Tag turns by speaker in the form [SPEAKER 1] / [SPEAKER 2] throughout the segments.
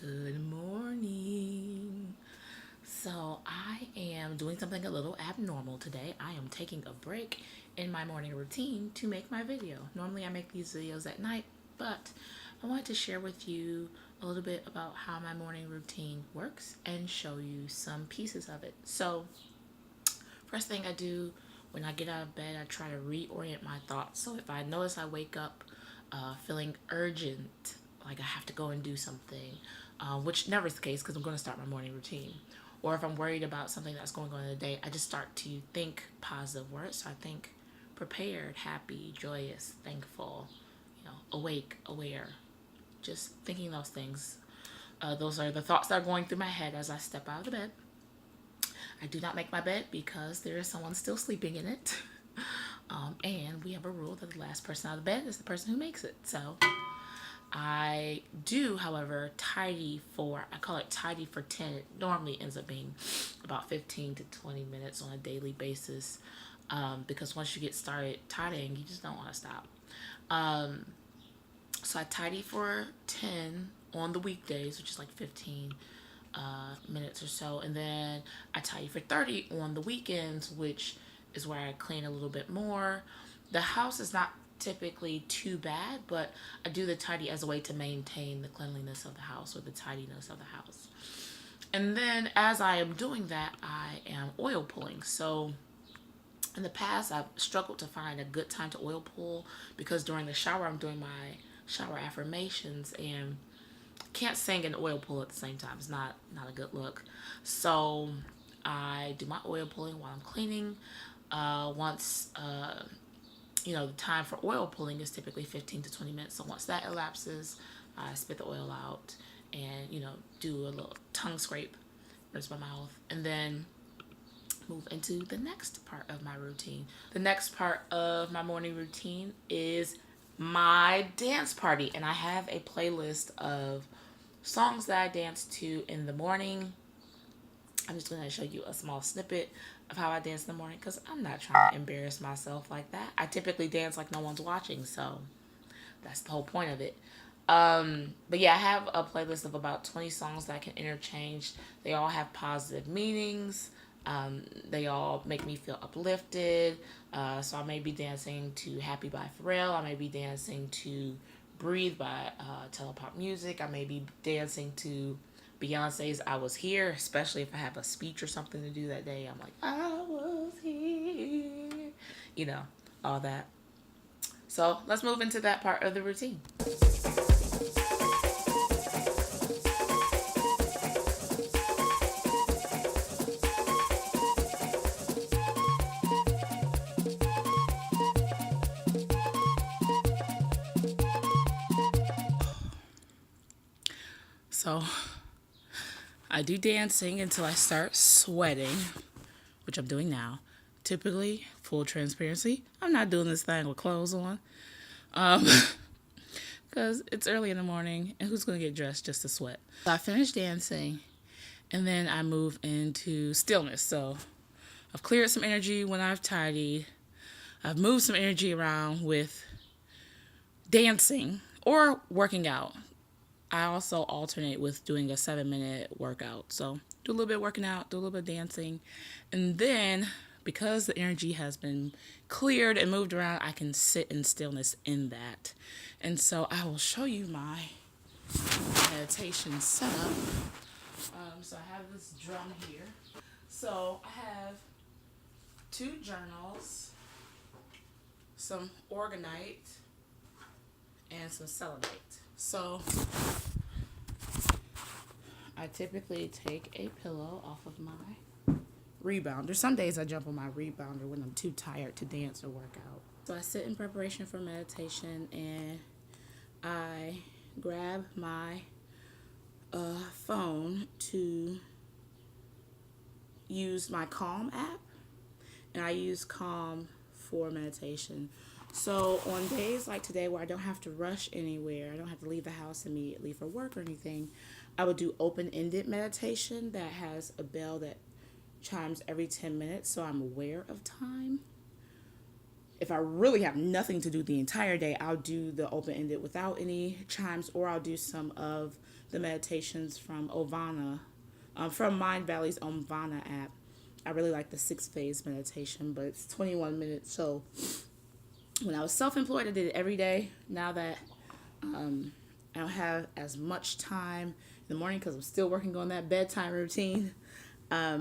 [SPEAKER 1] Good morning. So I am doing something a little abnormal today. I am taking a break in my morning routine to make my video. Normally I make these videos at night, but I wanted to share with you a little bit about how my morning routine works and show you some pieces of it. So first thing I do when I get out of bed, I try to reorient my thoughts. So if I notice I wake up feeling urgent, like I have to go and do something, which never is the case because I'm going to start my morning routine. Or if I'm worried about something that's going on in the day, I just start to think positive words. So I think prepared, happy, joyous, thankful, awake, aware. Just thinking those things. Those are the thoughts that are going through my head as I step out of the bed. I do not make my bed because there is someone still sleeping in it. And we have a rule that the last person out of the bed is the person who makes it. So I do, however, I call it tidy for 10. It normally ends up being about 15 to 20 minutes on a daily basis. Because once you get started tidying, you just don't want to stop. So I tidy for 10 on the weekdays, which is like 15 minutes or so. And then I tidy for 30 on the weekends, which is where I clean a little bit more. The house is not typically too bad, but I do the tidy as a way to maintain the cleanliness of the house or the tidiness of the house. And then as I am doing that, I am oil pulling. So in the past, I've struggled to find a good time to oil pull because during the shower, I'm doing my shower affirmations and can't sing and oil pull at the same time. It's not a good look. So I do my oil pulling while I'm cleaning. Once the time for oil pulling is typically 15 to 20 minutes. So once that elapses, I spit the oil out and do a little tongue scrape, rinse my mouth, and then move into the next part of my routine. The next part of my morning routine is my dance party, and I have a playlist of songs that I dance to in the morning. I'm just going to show you a small snippet of how I dance in the morning because I'm not trying to embarrass myself like that. I typically dance like no one's watching, so that's the whole point of it. But yeah, I have a playlist of about 20 songs that I can interchange. They all have positive meanings. They all make me feel uplifted. So I may be dancing to Happy by Pharrell. I may be dancing to Breathe by Telepop Music. I may be dancing to Beyonce's I Was Here, especially if I have a speech or something to do that day. I'm like, I was here. All that. So let's move into that part of the routine. So I do dancing until I start sweating, which I'm doing now. Typically, full transparency, I'm not doing this thing with clothes on. Because it's early in the morning, and who's going to get dressed just to sweat? So I finish dancing, and then I move into stillness. So I've cleared some energy when I've tidied. I've moved some energy around with dancing or working out. I also alternate with doing a 7-minute workout. So do a little bit of working out, do a little bit of dancing. And then because the energy has been cleared and moved around, I can sit in stillness in that. And so I will show you my meditation setup. So I have this drum here. So I have 2 journals, some organite, and some selenite. So I typically take a pillow off of my rebounder. Some days I jump on my rebounder when I'm too tired to dance or work out. So I sit in preparation for meditation and I grab my phone to use my Calm app, and I use Calm for meditation. So on days like today where I don't have to rush anywhere, I don't have to leave the house immediately for work or anything, I would do open-ended meditation that has a bell that chimes every 10 minutes so I'm aware of time. If I really have nothing to do the entire day, I'll do the open-ended without any chimes, or I'll do some of
[SPEAKER 2] the meditations from Ovana, from Mind Valley's Ovana app. I really like the 6 phase meditation, but it's 21 minutes. So when I was self-employed, I did it every day. Now that I don't have as much time in the morning because I'm still working on that bedtime routine, I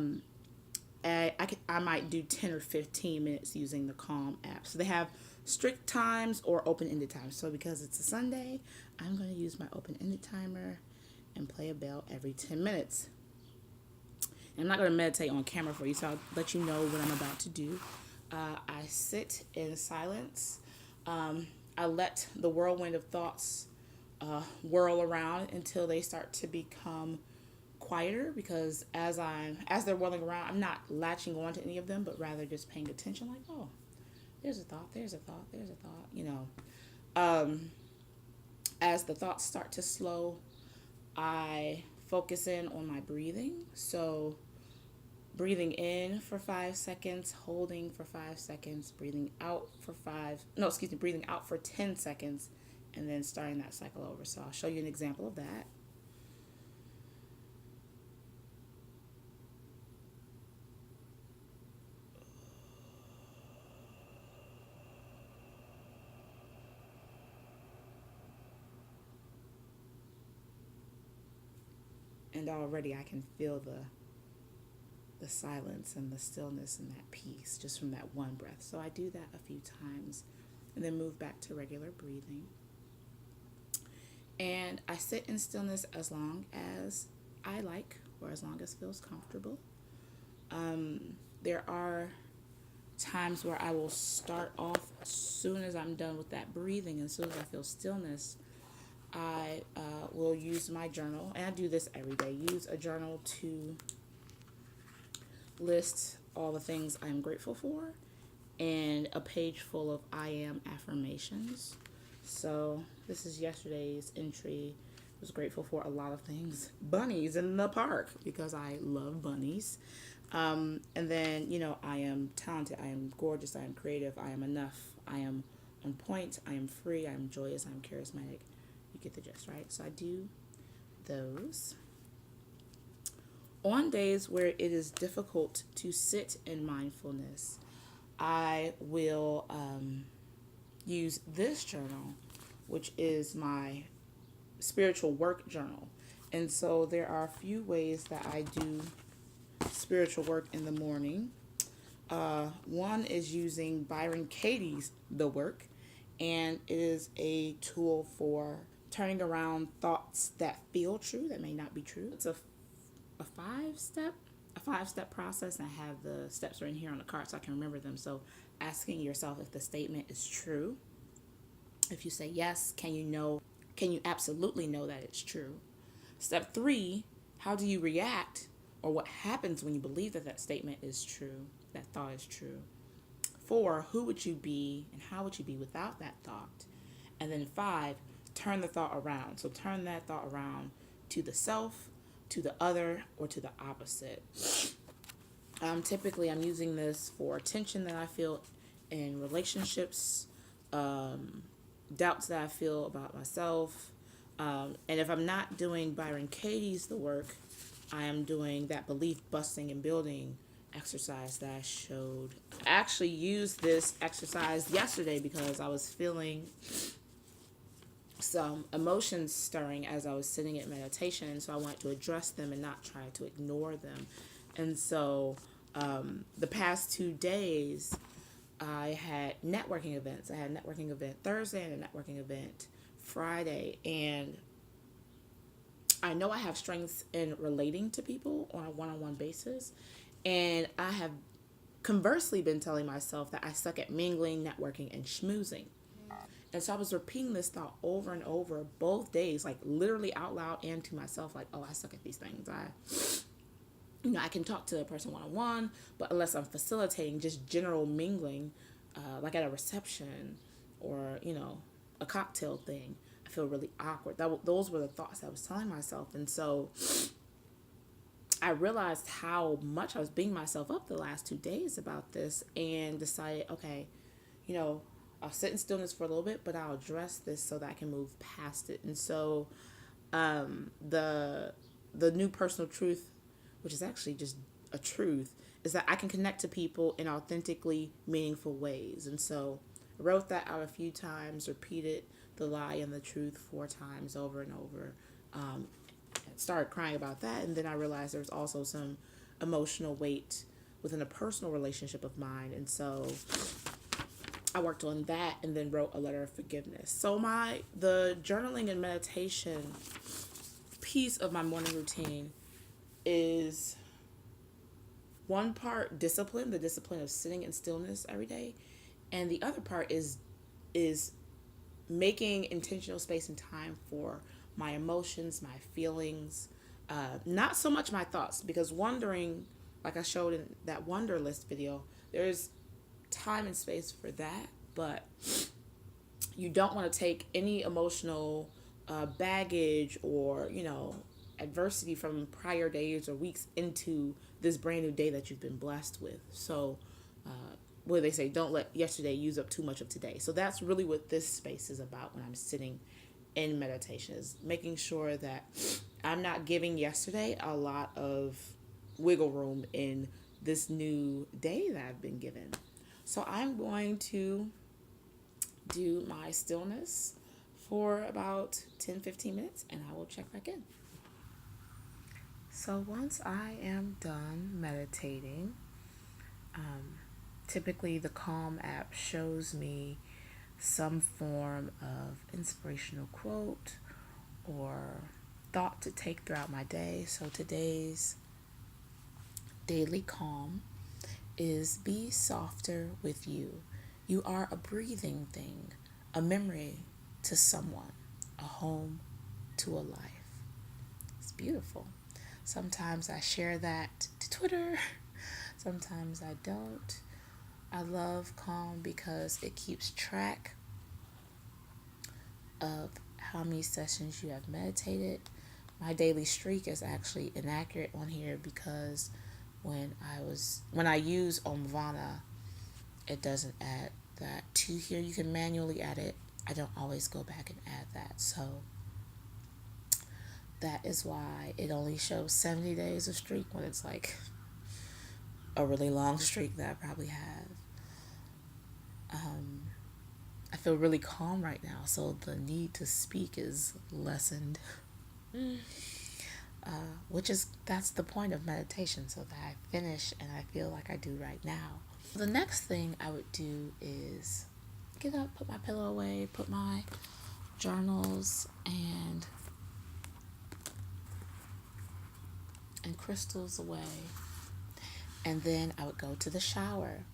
[SPEAKER 2] might do 10 or 15 minutes using the Calm app. So they have strict times or open-ended times. So because it's a Sunday, I'm going to use my open-ended timer and play a bell every 10 minutes. And I'm not going to meditate on camera for you, so I'll let you know what I'm about to do. I sit in silence. I let the whirlwind of thoughts whirl around until they start to become quieter, because as they're whirling around, I'm not latching on to any of them, but rather just paying attention, like, oh, there's a thought, there's a thought, there's a thought, as the thoughts start to slow, I focus in on my breathing. So breathing in for 5 seconds, holding for 5 seconds, breathing out for breathing out for 10 seconds, and then starting that cycle over. So I'll show you an example of that. And already I can feel the silence and the stillness and that peace just from that one breath. So I do that a few times and then move back to regular breathing. And I sit in stillness as long as I like, or as long as feels comfortable. There are times where I will start off as soon as I'm done with that breathing, and as soon as I feel stillness, I will use my journal, and I do this every day. Use a journal to list all the things I'm grateful for, and a page full of I am affirmations. So this is yesterday's entry. I was grateful for a lot of things. Bunnies in the park, because I love bunnies. And then, I am talented, I am gorgeous, I am creative, I am enough, I am on point, I am free, I am joyous, I am charismatic. You get the gist, right? So I do those. On days where it is difficult to sit in mindfulness, I will use this journal, which is my spiritual work journal. And so there are a few ways that I do spiritual work in the morning. One is using Byron Katie's The Work, and it is a tool for turning around thoughts that feel true that may not be true. It's a five-step process, and I have the steps written here on the card so I can remember them. So asking yourself if the statement is true. If you say yes, can you absolutely know that it's true? Step 3, how do you react, or what happens when you believe that statement is true, that thought is true? 4, who would you be and how would you be without that thought? And then 5, turn the thought around. So turn that thought around to the self, to the other, or to the opposite. Typically, I'm using this for tension that I feel in relationships, doubts that I feel about myself. And if I'm not doing Byron Katie's The Work, I am doing that belief busting and building exercise that I showed. I actually used this exercise yesterday because I was feeling some emotions stirring as I was sitting at meditation, so I wanted to address them and not try to ignore them. And so the past 2 days I had networking events. I had a networking event Thursday and a networking event Friday, and I know I have strengths in relating to people on a one-on-one basis, and I have conversely been telling myself that I suck at mingling, networking, and schmoozing. And so I was repeating this thought over and over both days, like literally out loud and to myself, like, oh, I suck at these things. I can talk to a person one-on-one, but unless I'm facilitating just general mingling, like at a reception or, a cocktail thing, I feel really awkward. Those were the thoughts I was telling myself. And so I realized how much I was beating myself up the last 2 days about this, and decided, okay, I'll sit in stillness for a little bit, but I'll address this so that I can move past it. And so The new personal truth, which is actually just a truth, is that I can connect to people in authentically meaningful ways. And so I wrote that out a few times, repeated the lie and the truth 4 times over and over. Started crying about that, and then I realized there was also some emotional weight within a personal relationship of mine, and so I worked on that and then wrote a letter of forgiveness. So the journaling and meditation piece of my morning routine is one part discipline, the discipline of sitting in stillness every day, and the other part is making intentional space and time for my emotions, my feelings, not so much my thoughts, because wondering, like I showed in that Wonder List video, there's time and space for that, but you don't want to take any emotional baggage or, adversity from prior days or weeks into this brand new day that you've been blessed with. So, where they say, don't let yesterday use up too much of today. So that's really what this space is about when I'm sitting in meditation, is making sure that I'm not giving yesterday a lot of wiggle room in this new day that I've been given. So I'm going to do my stillness for about 10-15 minutes, and I will check back in. So once I am done meditating, typically the Calm app shows me some form of inspirational quote or thought to take throughout my day. So today's daily calm is: be softer with you. You are a breathing thing, a memory to someone, a home to a life. It's beautiful. Sometimes I share that to Twitter, sometimes I don't. I love calm because it keeps track of how many sessions you have meditated. My daily streak is actually inaccurate on here because when I use Omvana, it doesn't add that to here. You can manually add it. I don't always go back and add that. So that is why it only shows 70 days of streak when it's like a really long streak that I probably have. I feel really calm right now, so the need to speak is lessened. That's the point of meditation, so that I finish and I feel like I do right now. The next thing I would do is get up, put my pillow away, put my journals and crystals away, and then I would go to the shower.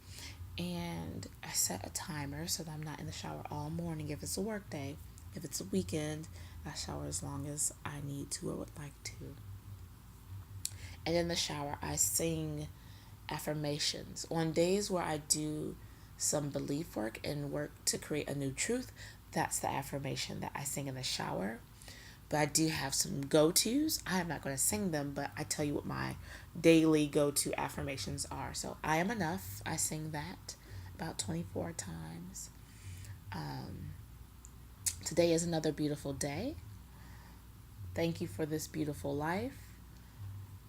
[SPEAKER 2] And I set a timer so that I'm not in the shower all morning if it's a work day. If it's a weekend, I shower as long as I need to or would like to. And in the shower, I sing affirmations. On days where I do some belief work and work to create a new truth, that's the affirmation that I sing in the shower. But I do have some go-tos. I am not going to sing them, but I tell you what my daily go-to affirmations are. So I am enough. I sing that about 24 times. Today is another beautiful day. Thank you for this beautiful life.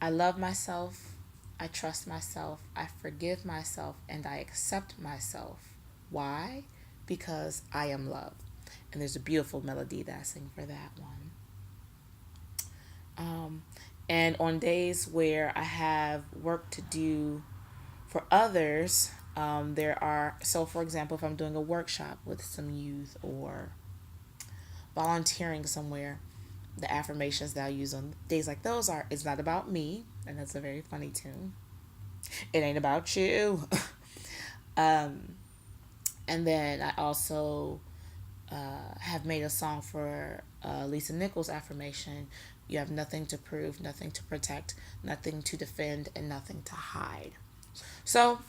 [SPEAKER 2] I love myself. I trust myself. I forgive myself, and I accept myself. Why? Because I am love. And there's a beautiful melody that I sing for that one. And on days where I have work to do for others, for example, if I'm doing a workshop with some youth or volunteering somewhere, the affirmations that I use on days like those are: it's not about me, and that's a very funny tune. It ain't about you. And then I also have made a song for Lisa Nichols' affirmation: you have nothing to prove, nothing to protect, nothing to defend, and nothing to hide. So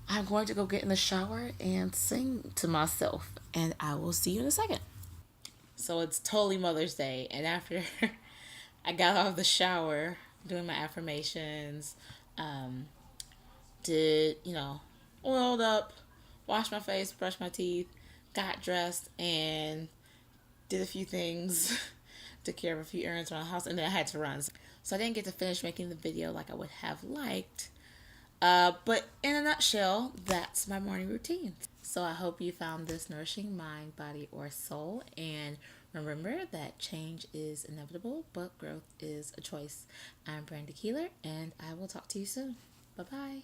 [SPEAKER 2] I'm going to go get in the shower and sing to myself, and I will see you in a second. So it's totally Mother's Day, and after I got out of the shower doing my affirmations, did, oiled up, washed my face, brushed my teeth, got dressed, and did a few things took care of a few errands around the house, and then I had to run. So I didn't get to finish making the video like I would have liked. But in a nutshell, that's my morning routine. So I hope you found this nourishing mind, body, or soul. And remember that change is inevitable, but growth is a choice. I'm brANDI Keeler, and I will talk to you soon. Bye-bye.